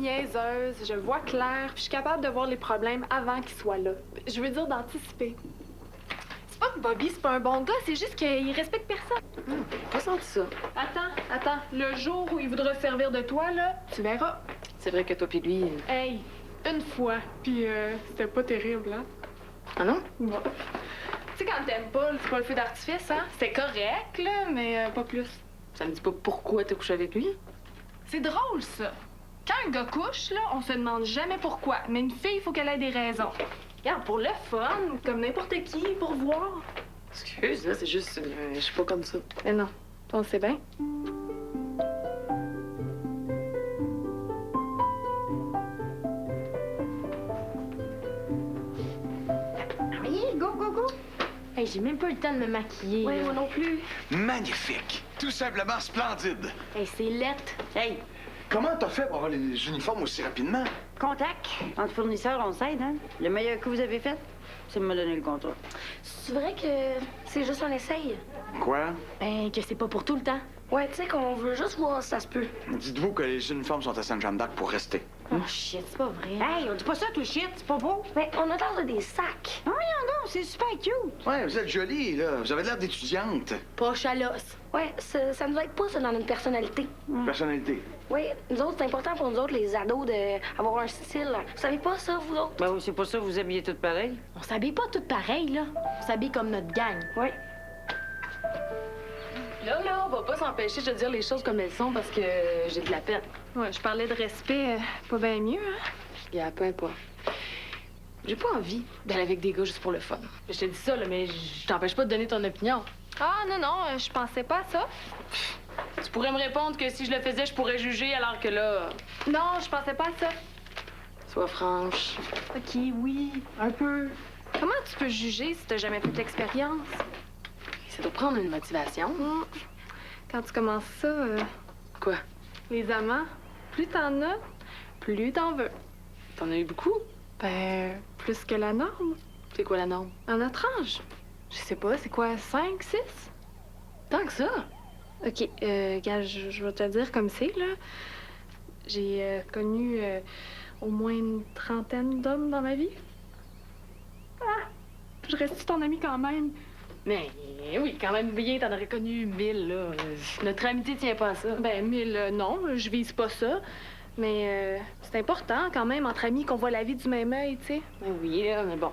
niaiseuse, je vois clair, puis je suis capable de voir les problèmes avant qu'ils soient là. Je veux dire d'anticiper. C'est pas que Bobby, c'est pas un bon gars, c'est juste qu'il respecte personne. Pas senti ça. Attends. Le jour où il voudra se servir de toi, là, tu verras. C'est vrai que toi pis lui... Hey, une fois, puis c'était pas terrible, hein? Ah non? Bon. Tu sais, quand t'aimes pas, c'est pas le feu d'artifice, hein? C'était correct, là, mais pas plus. Ça me dit pas pourquoi t'as couché avec lui? C'est drôle, ça. Quand un gars couche, là, on se demande jamais pourquoi. Mais une fille, il faut qu'elle ait des raisons. Regarde, pour le fun, comme n'importe qui, pour voir. Excuse, là, c'est juste... je suis pas comme ça. Mais non, toi, on sait bien. Allez, go! Hey, j'ai même pas eu le temps de me maquiller. Ouais, là. moi non plus. Magnifique! Tout simplement splendide! Hey, c'est lettre. Hey, Comment t'as fait pour avoir les uniformes aussi rapidement? contact. Entre fournisseurs, on s'aide, hein? Le meilleur que vous avez fait, c'est de me donner le contrat. C'est vrai que c'est juste un essaye. Quoi? Ben, que c'est pas pour tout le temps. Ouais, tu sais qu'on veut juste voir si ça se peut. Dites-vous que les uniformes sont à Sainte-Jeanne d'Arc pour rester. Oh shit, c'est pas vrai. Hey, on dit pas ça, tout shit, c'est pas beau. Mais on a l'air de des sacs. Non, c'est super cute. Ouais, vous êtes jolie, là. Vous avez l'air d'étudiante. Poche à l'os. Ouais, ça nous aide pas, ça, dans notre personnalité. Personnalité. Oui, nous autres, c'est important pour nous autres, les ados, d'avoir un style. Vous savez pas ça, vous autres? Ben oui, c'est pas ça, vous habillez toutes pareilles. On s'habille pas toutes pareilles, là. On s'habille comme notre gang. Oui. Là, on va pas s'empêcher de dire les choses comme elles sont parce que j'ai de la peine. Ouais, je parlais de respect, pas bien mieux, hein? Regarde, peu importe. J'ai pas envie d'aller avec des gars juste pour le fun. Je te dis ça, là, mais je t'empêche pas de donner ton opinion. Ah, non, je pensais pas à ça. Tu pourrais me répondre que si je le faisais, je pourrais juger, alors que là... Non, je pensais pas à ça. Sois franche. OK, oui, un peu. Comment tu peux juger si t'as jamais fait l'expérience? Ça doit prendre une motivation. Quand tu commences ça, Quoi? les amants, plus t'en as, plus t'en veux. T'en as eu beaucoup? Ben, plus que la norme. C'est quoi la norme? À notre âge. Je sais pas, c'est quoi, 5, 6? Tant que ça? OK, gars, je vais te dire comme c'est, là. J'ai connu au moins une trentaine d'hommes dans ma vie. Ah! Je reste ton ami quand même. Mais oui, quand même bien, t'en aurais connu 1000, là. Notre amitié tient pas à ça. Ben, 1000, non, je vise pas ça. Mais c'est important quand même, entre amis, qu'on voit la vie du même œil, tu sais. Ben oui, là, mais bon.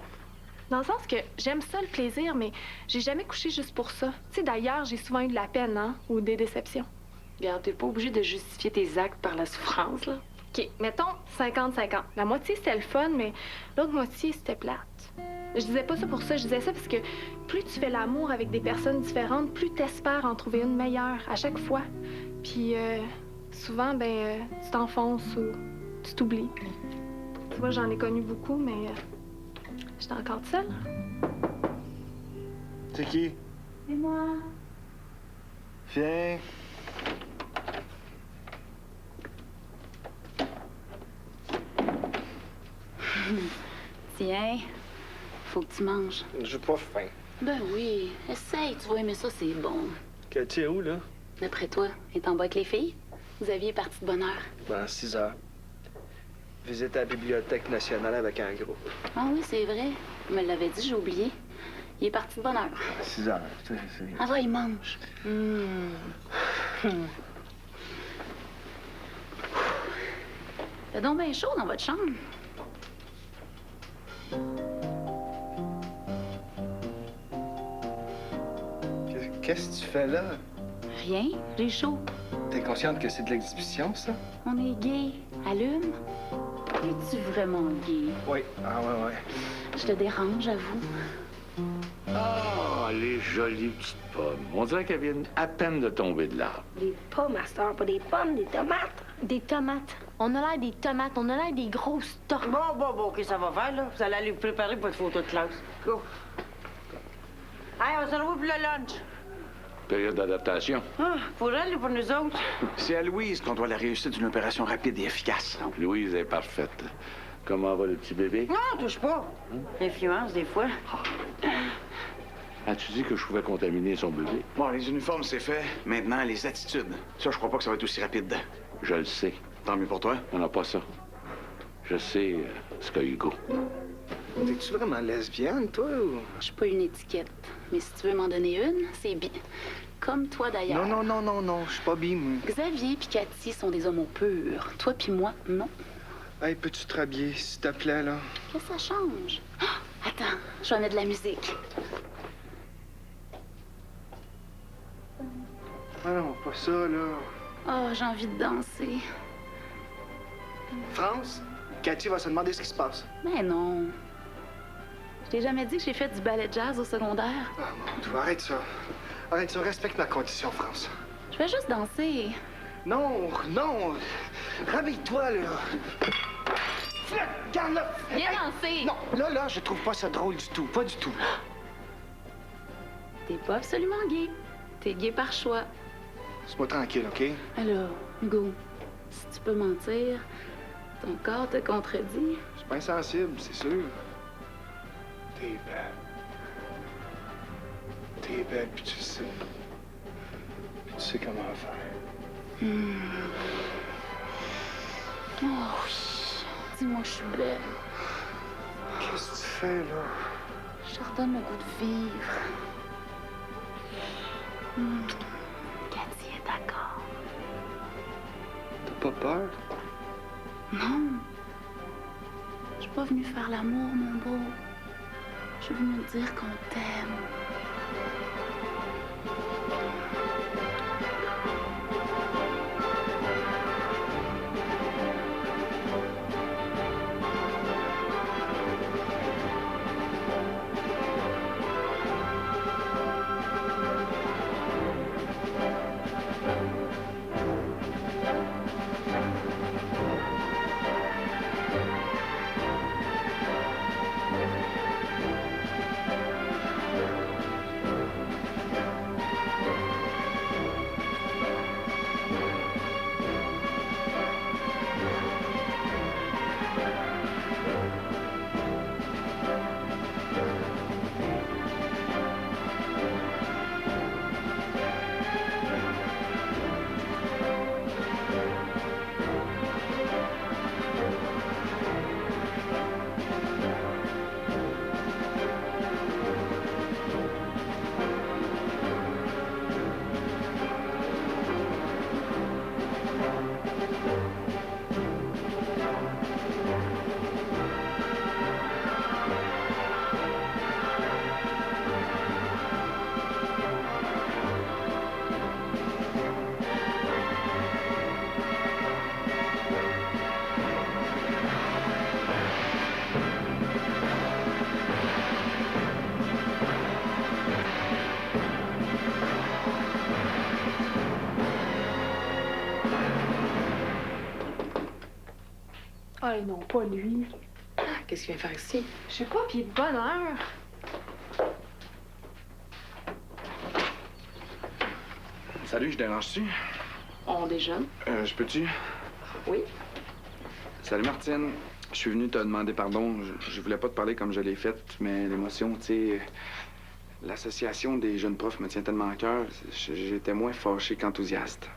Dans le sens que j'aime ça, le plaisir, mais j'ai jamais couché juste pour ça. Tu sais, d'ailleurs, j'ai souvent eu de la peine, hein, ou des déceptions. Regarde, t'es pas obligé de justifier tes actes par la souffrance, là. OK, mettons 50-50. La moitié, c'était le fun, mais l'autre moitié, c'était plate. Je disais pas ça pour ça, je disais ça parce que plus tu fais l'amour avec des personnes différentes, plus t'espères en trouver une meilleure à chaque fois. Puis souvent, ben, tu t'enfonces ou tu t'oublies. Tu vois, j'en ai connu beaucoup, mais j'étais encore seule. C'est qui? C'est moi. Viens. Tiens, faut que tu manges. J'ai pas faim. Ben oui, essaye, tu vas aimer ça, c'est bon. Cathy est où, là? D'après toi, est en bas avec les filles? Vous aviez parti de bonne heure. Ben, 6 heures. Visite à la Bibliothèque nationale avec un groupe. Ah oui, c'est vrai. Tu me l'avais dit, j'ai oublié. Il est parti de bonne heure. 6 heures, c'est... Ah ouais, il mange. C'est donc bien chaud dans votre chambre. Qu'est-ce que tu fais là? Rien, j'ai chaud. T'es consciente que c'est de l'exhibition, ça? On est gay. Allume. Es-tu vraiment gay? Oui. Ah, ouais. Je te dérange, j'avoue. Ah, les jolies petites pommes. On dirait qu'elles viennent à peine de tomber de l'arbre. Des pommes, ma soeur, pas des pommes, des tomates. Des tomates. On a l'air des tomates, on a l'air des grosses tomates. Bon, OK, ça va faire, là. Vous allez aller vous préparer pour votre photo de classe. Go. Hey, on se retrouve pour le lunch. Période d'adaptation. Ah, pour elle ou pour nous autres? C'est à Louise qu'on doit la réussite d'une opération rapide et efficace. Louise est parfaite. Comment va le petit bébé? Non, touche pas. L'influence, des fois. As-tu dit que je pouvais contaminer son bébé? Bon, les uniformes, c'est fait. Maintenant, les attitudes. Ça, je crois pas que ça va être aussi rapide. Je le sais. Tant mieux pour toi. On n'a pas ça. Je sais ce qu'a Hugo. T'es-tu vraiment lesbienne, toi, ou... Je suis pas une étiquette. Mais si tu veux m'en donner une, c'est bi. Comme toi, d'ailleurs. Non, je suis pas bi, moi. Xavier et Cathy sont des homos purs. Toi puis moi, non. Hey, peux-tu te rhabiller, s'il te plaît, là? Qu'est-ce que ça change? Ah, attends, je vais mettre de la musique. Ah non, pas ça, là. Oh, j'ai envie de danser. France, Cathy va se demander ce qui se passe. Mais non. Je t'ai jamais dit que j'ai fait du ballet jazz au secondaire? Ah mon Dieu, arrête ça. Arrête ça, respecte ma condition, France. Je vais juste danser. Non. Rhabille-toi, là. Regarde, là. Viens danser! Non, là, je trouve pas ça drôle du tout. Pas du tout. T'es pas absolument gay. T'es gay par choix. Laisse-moi tranquille, OK? Alors, Hugo, si tu peux mentir, ton corps te contredit. Je suis pas insensible, c'est sûr. T'es belle. T'es belle, puis tu sais. Puis tu sais comment faire. Oh oui. Dis-moi que je suis belle. Qu'est-ce que tu fais, là? Je te redonne le goût de vivre. Cathy est d'accord. T'as pas peur? Non. Je suis pas venue faire l'amour, mon beau. Je suis venue te dire qu'on t'aime. Ah non, pas lui. Qu'est-ce qu'il vient faire ici? Je sais pas, puis il est de bonne heure. Salut, je dérange-tu? On déjeune. Je peux-tu? Oui. Salut, Martine. Je suis venu te demander pardon. Je voulais pas te parler comme je l'ai fait, mais l'émotion, tu sais... L'association des jeunes profs me tient tellement à cœur. J'étais moins fâché qu'enthousiaste.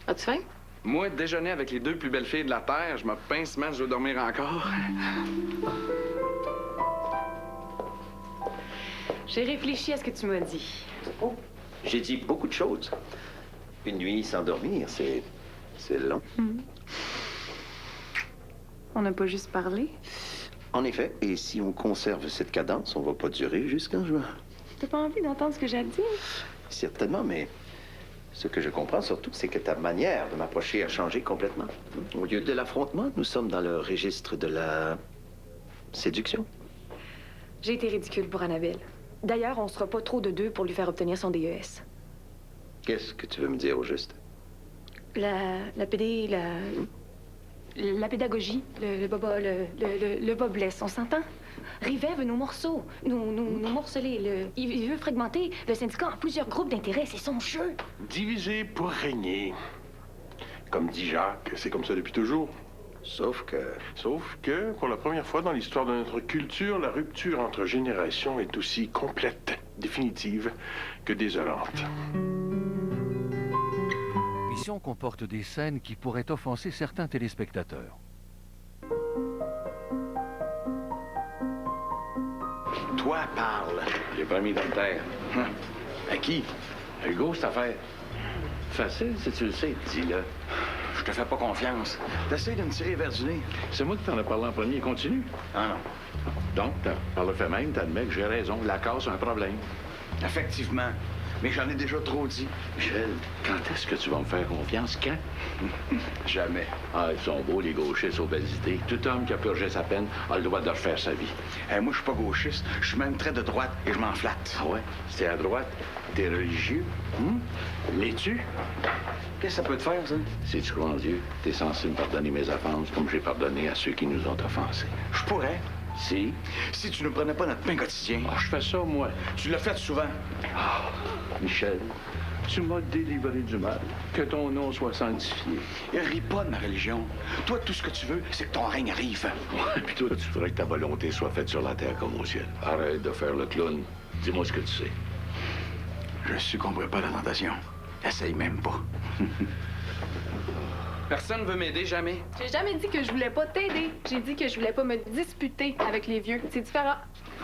As-tu faim? Moi, déjeuner avec les deux plus belles filles de la Terre, je me pince mal, je veux dormir encore. J'ai réfléchi à ce que tu m'as dit. Oh, j'ai dit beaucoup de choses. Une nuit sans dormir, c'est long. On n'a pas juste parlé. En effet, et si on conserve cette cadence, on va pas durer jusqu'en juin. T'as pas envie d'entendre ce que j'ai à dire? Certainement, mais ce que je comprends surtout, c'est que ta manière de m'approcher a changé complètement. Au lieu de l'affrontement, nous sommes dans le registre de la séduction. J'ai été ridicule pour Annabelle. D'ailleurs, on sera pas trop de deux pour lui faire obtenir son DES. Qu'est-ce que tu veux me dire au juste? La pédagogie, le bas blesse, on s'entend? Rivet veut nos morceaux, nous morceler. Il veut fragmenter le syndicat en plusieurs groupes d'intérêt, c'est son jeu. Diviser pour régner. Comme dit Jacques, c'est comme ça depuis toujours. Sauf que, pour la première fois dans l'histoire de notre culture, la rupture entre générations est aussi complète, définitive que désolante. l'émission comporte des scènes qui pourraient offenser certains téléspectateurs. Toi, parle. J'ai pas mis dans le terre. À qui? À Hugo, cette affaire. Facile, si tu le sais, dis-le. Je te fais pas confiance. T'essayes de me tirer vers du nez. C'est moi qui t'en ai parlé en premier. Continue. Ah non. Donc, par le fait même, t'admets que j'ai raison. La casse a un problème. Effectivement. Mais j'en ai déjà trop dit. Michel, quand est-ce que tu vas me faire confiance? Quand? Jamais. Ah, ils sont beaux, les gauchistes aux belles idées. Tout homme qui a purgé sa peine a le droit de refaire sa vie. Moi, je suis pas gauchiste. Je suis même très de droite et je m'en flatte. Ah ouais? Si t'es à droite, t'es religieux? L'es-tu? Qu'est-ce que ça peut te faire, ça? Si tu crois en Dieu, t'es censé me pardonner mes offenses comme j'ai pardonné à ceux qui nous ont offensés. Je pourrais. Si? Si tu ne prenais pas notre pain quotidien. Ah, je fais ça, moi. Tu l'as fait souvent. Ah, Michel, tu m'as délivré du mal. Que ton nom soit sanctifié. Et ris pas de ma religion. Toi, tout ce que tu veux, c'est que ton règne arrive. Ouais, puis toi, tu voudrais que ta volonté soit faite sur la terre comme au ciel. Arrête de faire le clown. Dis-moi ce que tu sais. Je succomberai pas à la tentation. Essaye même pas. Personne veut m'aider, jamais. J'ai jamais dit que je voulais pas t'aider. J'ai dit que je voulais pas me disputer avec les vieux. C'est différent.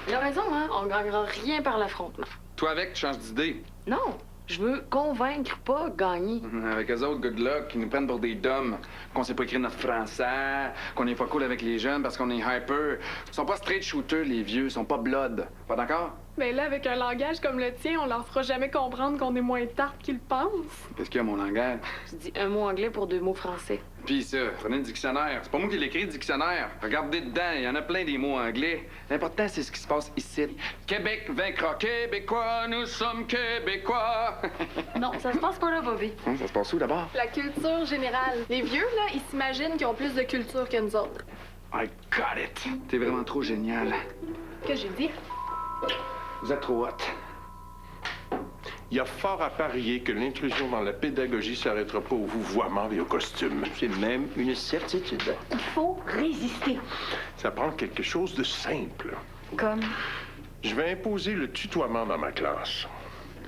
Il a raison, hein? On gagnera rien par l'affrontement. Toi, avec, tu changes d'idée. Non, je veux convaincre, pas gagner. Avec eux autres, good luck, qui nous prennent pour des dumb, qu'on sait pas écrire notre français, qu'on est pas cool avec les jeunes parce qu'on est hyper. Ils sont pas straight shooters, les vieux, ils sont pas blood. Pas d'accord? Mais là, avec un langage comme le tien, on leur fera jamais comprendre qu'on est moins tarte qu'ils pensent. Qu'est-ce qu'il y a, mon langage? Je dis un mot anglais pour 2 mots français. Pis ça, prenez le dictionnaire. C'est pas moi qui l'écris, le dictionnaire. Regardez dedans, il y en a plein des mots anglais. L'important, c'est ce qui se passe ici. Québec vaincra Québécois, nous sommes Québécois. Non, ça se passe pas là, Bobby. Ça se passe où, d'abord? La culture générale. Les vieux, là, ils s'imaginent qu'ils ont plus de culture que nous autres. I got it. T'es vraiment trop génial. Que j'ai dit? Vous êtes trop hot. Il y a fort à parier que l'intrusion dans la pédagogie s'arrêtera pas au vouvoiement et au costume. C'est même une certitude. Il faut résister. Ça prend quelque chose de simple. Comme? Je vais imposer le tutoiement dans ma classe.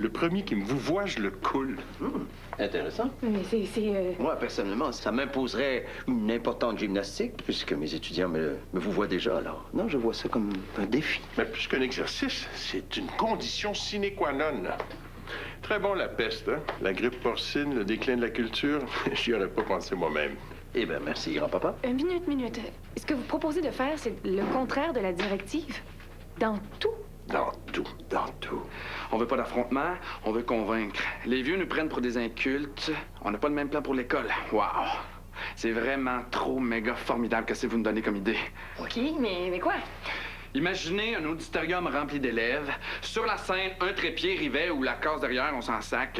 Le premier qui me vouvoie, je le coule. Intéressant. Mais c'est... Moi, personnellement, ça m'imposerait une importante gymnastique, puisque mes étudiants me vouvoient déjà, alors. Non, je vois ça comme un défi. Mais plus qu'un exercice, c'est une condition sine qua non. Très bon, la peste, hein? La grippe porcine, le déclin de la culture. J'y aurais pas pensé moi-même. Eh bien, merci, grand-papa. Minute. Ce que vous proposez de faire, c'est le contraire de la directive. Dans tout. Dans tout. Dans tout. On veut pas d'affrontement, on veut convaincre. Les vieux nous prennent pour des incultes. On n'a pas le même plan pour l'école. Wow! C'est vraiment trop méga formidable. Qu'est-ce que vous me donnez comme idée? OK, mais quoi? Imaginez un auditorium rempli d'élèves. Sur la scène, un trépied, rivet ou la case derrière, on s'en sac.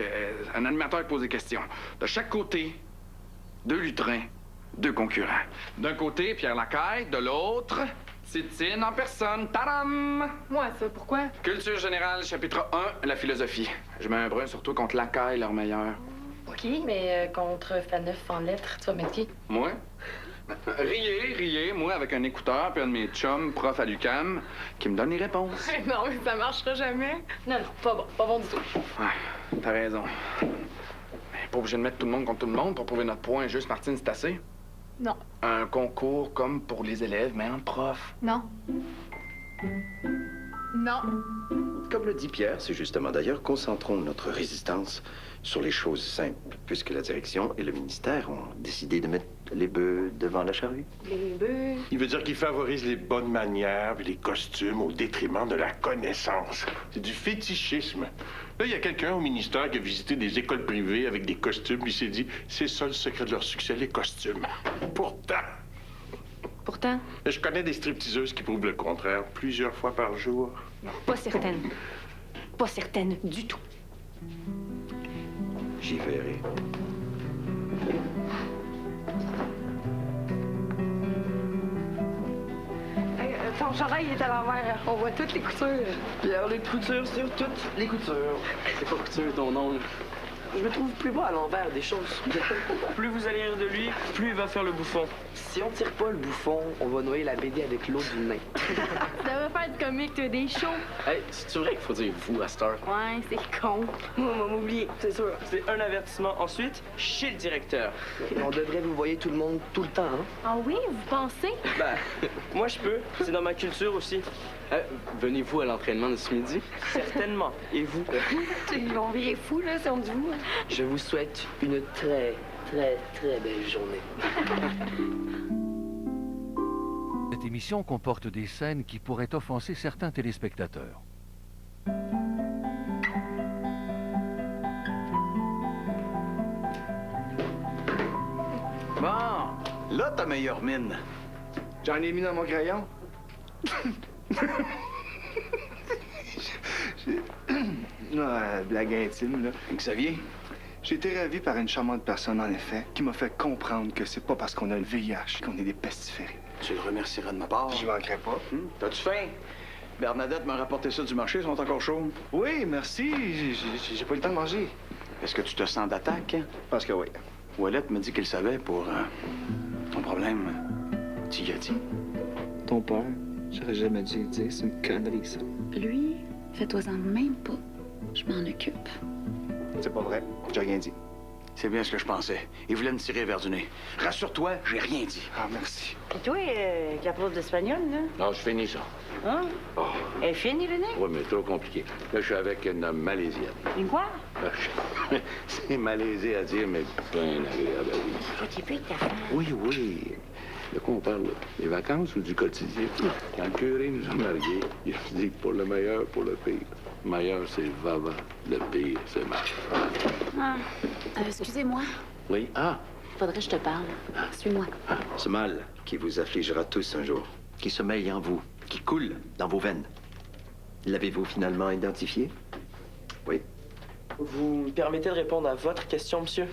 Un animateur qui pose des questions. De chaque côté, 2 lutrins, 2 concurrents. D'un côté, Pierre Lacaille. De l'autre, Titine en personne. Tadam! Moi, ça, pourquoi? Culture générale, chapitre 1, la philosophie. Je mets un brun surtout contre Lacaille, leur meilleur. OK, mais contre Faneuf en lettres, tu vas mettre qui? Moi? Riez, moi, avec un écouteur, puis un de mes chums, prof à l'UQAM, qui me donne les réponses. Non, mais ça marchera jamais. Non, pas bon du tout. Ouais, t'as raison. Mais pas obligé de mettre tout le monde contre tout le monde pour prouver notre point. Juste, Martine, c'est assez? Non. Un concours comme pour les élèves, mais en prof. Non. Non. Comme le dit Pierre, c'est justement d'ailleurs, concentrons notre résistance sur les choses simples, puisque la direction et le ministère ont décidé de mettre les bœufs devant la charrue. Les bœufs. Il veut dire qu'il favorise les bonnes manières et les costumes au détriment de la connaissance. C'est du fétichisme. Là, il y a quelqu'un au ministère qui a visité des écoles privées avec des costumes, puis il s'est dit, c'est ça le secret de leur succès, les costumes. Pourtant, je connais des stripteaseuses qui prouvent le contraire plusieurs fois par jour. Pas certaine. Pas certaine du tout. J'y verrai. Ton chandail est à l'envers. On voit toutes les coutures. Pierre, les coutures sur toutes les coutures. C'est pas couture ton nom. Je me trouve plus bas à l'envers des choses. Plus vous allez rire de lui, plus il va faire le bouffon. Si on tire pas le bouffon, on va noyer la BD avec l'eau du nain. Ça va faire du comique, toi, des shows. Hey, c'est vrai qu'il faut dire vous à cette heure? Ouais, c'est con. Moi, on va m'oublier, c'est sûr. C'est un avertissement. Ensuite, chez le directeur. On devrait vous voyer tout le monde tout le temps, hein? Ah oui, vous pensez? Ben, moi, je peux. C'est dans ma culture aussi. Venez-vous à l'entraînement de ce midi? Certainement. Et vous? Ils vont virer fou, là, si on dit vous. Je vous souhaite une très, très, très belle journée. Cette émission comporte des scènes qui pourraient offenser certains téléspectateurs. Bon, là, ta meilleure mine. J'en ai mis dans mon crayon. Blague intime, là. Xavier? J'ai été ravi par une charmante personne, en effet, qui m'a fait comprendre que c'est pas parce qu'on a le VIH qu'on est des pestiférés. Tu le remercieras de ma part. J'y manquerai pas. T'as-tu faim? Bernadette m'a rapporté ça du marché, ils sont encore chauds. Oui, merci. J'ai pas eu le temps de manger. Est-ce que tu te sens d'attaque? Parce que oui. Ouellette me dit qu'il savait pour ton problème. Tu y as dit? Ton père, j'aurais jamais dû le dire. C'est une connerie, ça. Lui, fais-toi-en même pas. Je m'en occupe. C'est pas vrai. J'ai rien dit. C'est bien ce que je pensais. Il voulait me tirer vers du nez. Rassure-toi, j'ai rien dit. Ah, merci. Et toi, avec la prof d'espagnol, là? Non, je finis ça. Hein? Oh. Elle est fine, René? Oui, mais trop compliqué. Là, je suis avec une Malaisienne. Une quoi? C'est malaisé à dire, mais bien agréable à vivre. Faut-il plus ta femme? Oui, oui. De quoi on parle, là? Les vacances ou du quotidien? Quand le curé nous a mariés, il a dit pour le meilleur, pour le pire. Le meilleur, c'est Vava. Le pire, c'est Marc. Ah, excusez-moi. Oui? Ah! Faudrait que je te parle. Suis-moi. Ce mal qui vous affligera tous un jour, qui se mêle en vous, qui coule dans vos veines. L'avez-vous finalement identifié? Oui. Vous me permettez de répondre à votre question, monsieur?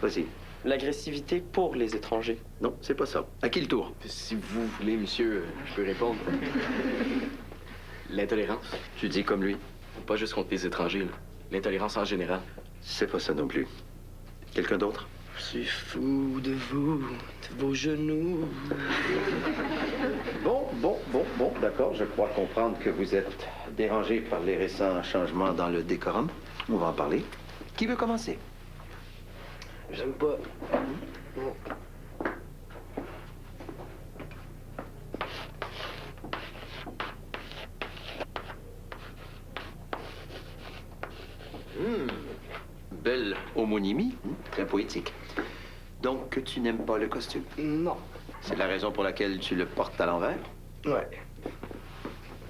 Vas-y. L'agressivité pour les étrangers. Non, c'est pas ça. À qui le tour? Si vous voulez, monsieur, je peux répondre. L'intolérance. Tu dis comme lui. Pas juste contre les étrangers, là. L'intolérance en général. C'est pas ça non plus. Quelqu'un d'autre? Je suis fou de vous, de vos genoux. Bon, d'accord. Je crois comprendre que vous êtes dérangé par les récents changements dans le décorum. On va en parler. Qui veut commencer? J'aime pas. Belle homonymie, très poétique. Donc, tu n'aimes pas le costume? Non. C'est la raison pour laquelle tu le portes à l'envers? Ouais.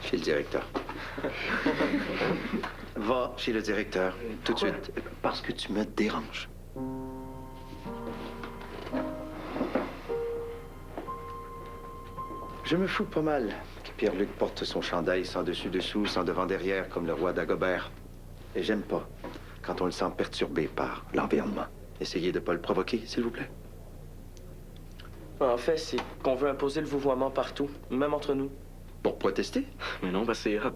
Chez le directeur. Va chez le directeur, tout de suite, parce que tu me déranges. Je me fous pas mal que Pierre-Luc porte son chandail sans dessus-dessous, sans devant-derrière, comme le roi d'Agobert. Et j'aime pas quand on le sent perturbé par l'environnement. Essayez de pas le provoquer, s'il vous plaît. En fait, c'est qu'on veut imposer le vouvoiement partout, même entre nous. Pour protester? Mais non, c'est hot.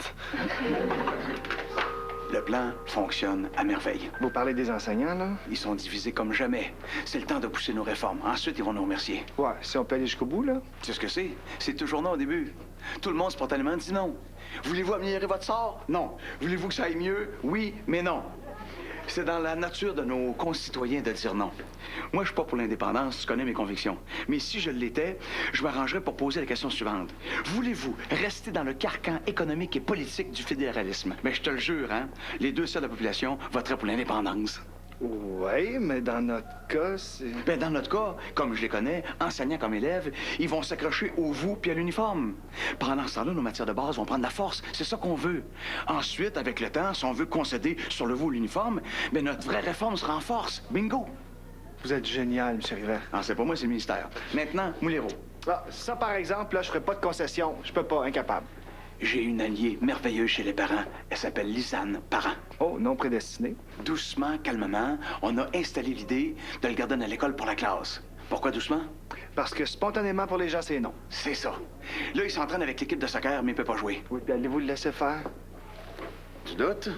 Le plan fonctionne à merveille. Vous parlez des enseignants, là? Ils sont divisés comme jamais. C'est le temps de pousser nos réformes. Ensuite, ils vont nous remercier. Ouais, si on peut aller jusqu'au bout, là? Tu sais ce que c'est? C'est toujours non au début. Tout le monde spontanément dit non. Voulez-vous améliorer votre sort? Non. Voulez-vous que ça aille mieux? Oui, mais non. C'est dans la nature de nos concitoyens de dire non. Moi, je suis pas pour l'indépendance, tu connais mes convictions. Mais si je l'étais, je m'arrangerais pour poser la question suivante. Voulez-vous rester dans le carcan économique et politique du fédéralisme? Mais je te le jure, hein, les 2 tiers de la population voteraient pour l'indépendance. Oui, mais dans notre cas, c'est... Ben, dans notre cas, comme je les connais, enseignants comme élèves, ils vont s'accrocher au vous puis à l'uniforme. Pendant ce temps-là, nos matières de base vont prendre la force. C'est ça qu'on veut. Ensuite, avec le temps, si on veut concéder sur le vous ou l'uniforme, ben notre vraie réforme se renforce. Bingo! Vous êtes génial, M. Rivet. Ah, c'est pas moi, c'est le ministère. Maintenant, Moulero. Ah, ça, par exemple, là, je ferai pas de concession. Je peux pas, incapable. J'ai une alliée merveilleuse chez les parents. Elle s'appelle Lisanne Parent. Oh, non prédestiné. Doucement, calmement, on a installé l'idée de le garder dans l'école pour la classe. Pourquoi doucement? Parce que spontanément, pour les gens, c'est non. C'est ça. Là, il s'entraîne avec l'équipe de soccer, mais il peut pas jouer. Oui, puis allez-vous le laisser faire? Tu doutes?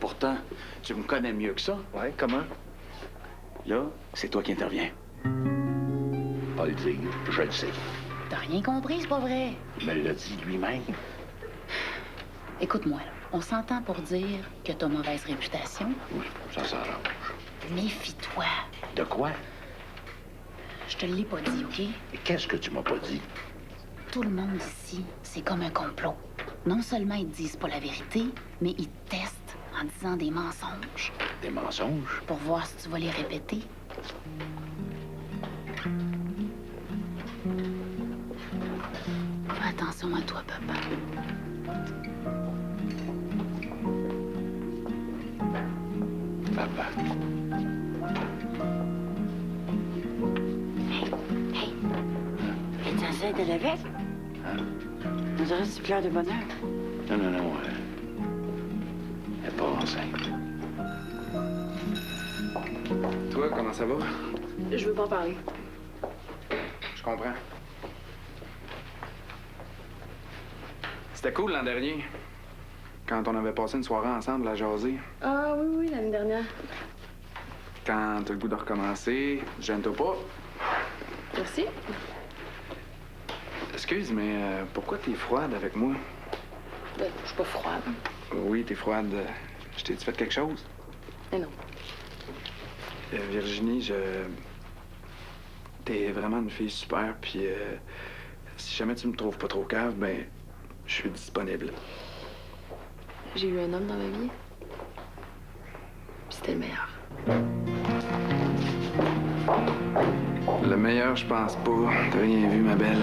Pourtant, tu me connais mieux que ça. Ouais, comment? Là, c'est toi qui interviens. Pas le dire, je le sais. T'as rien compris, c'est pas vrai. Il me l'a dit lui-même. Écoute-moi, là. On s'entend pour dire que t'as mauvaise réputation. Oui, ça s'arrange. Méfie-toi. De quoi? Je te l'ai pas dit, OK? Et qu'est-ce que tu m'as pas dit? Tout le monde ici, c'est comme un complot. Non seulement ils te disent pas la vérité, mais ils te testent en disant des mensonges. Des mensonges? Pour voir si tu vas les répéter. Fais attention à toi, papa. Papa. Es-tu enceinte de l'évêque? Hein? On dirait que tu pleures de bonheur. Non, non, non. Elle est pas enceinte. Toi, comment ça va? Je veux pas en parler. Je comprends. C'était cool l'an dernier. Quand on avait passé une soirée ensemble à jaser. Ah oui, oui, l'année dernière. Quand t'as le goût de recommencer, gêne-toi pas. Merci. Excuse, mais pourquoi t'es froide avec moi? Ben, je suis pas froide. Oui, t'es froide. Je t'ai-tu fait quelque chose? Mais non. Virginie, t'es vraiment une fille super, puis si jamais tu me trouves pas trop cave, ben, je suis disponible. J'ai eu un homme dans ma vie. Puis c'était le meilleur. Le meilleur, je pense pas. T'as rien vu, ma belle.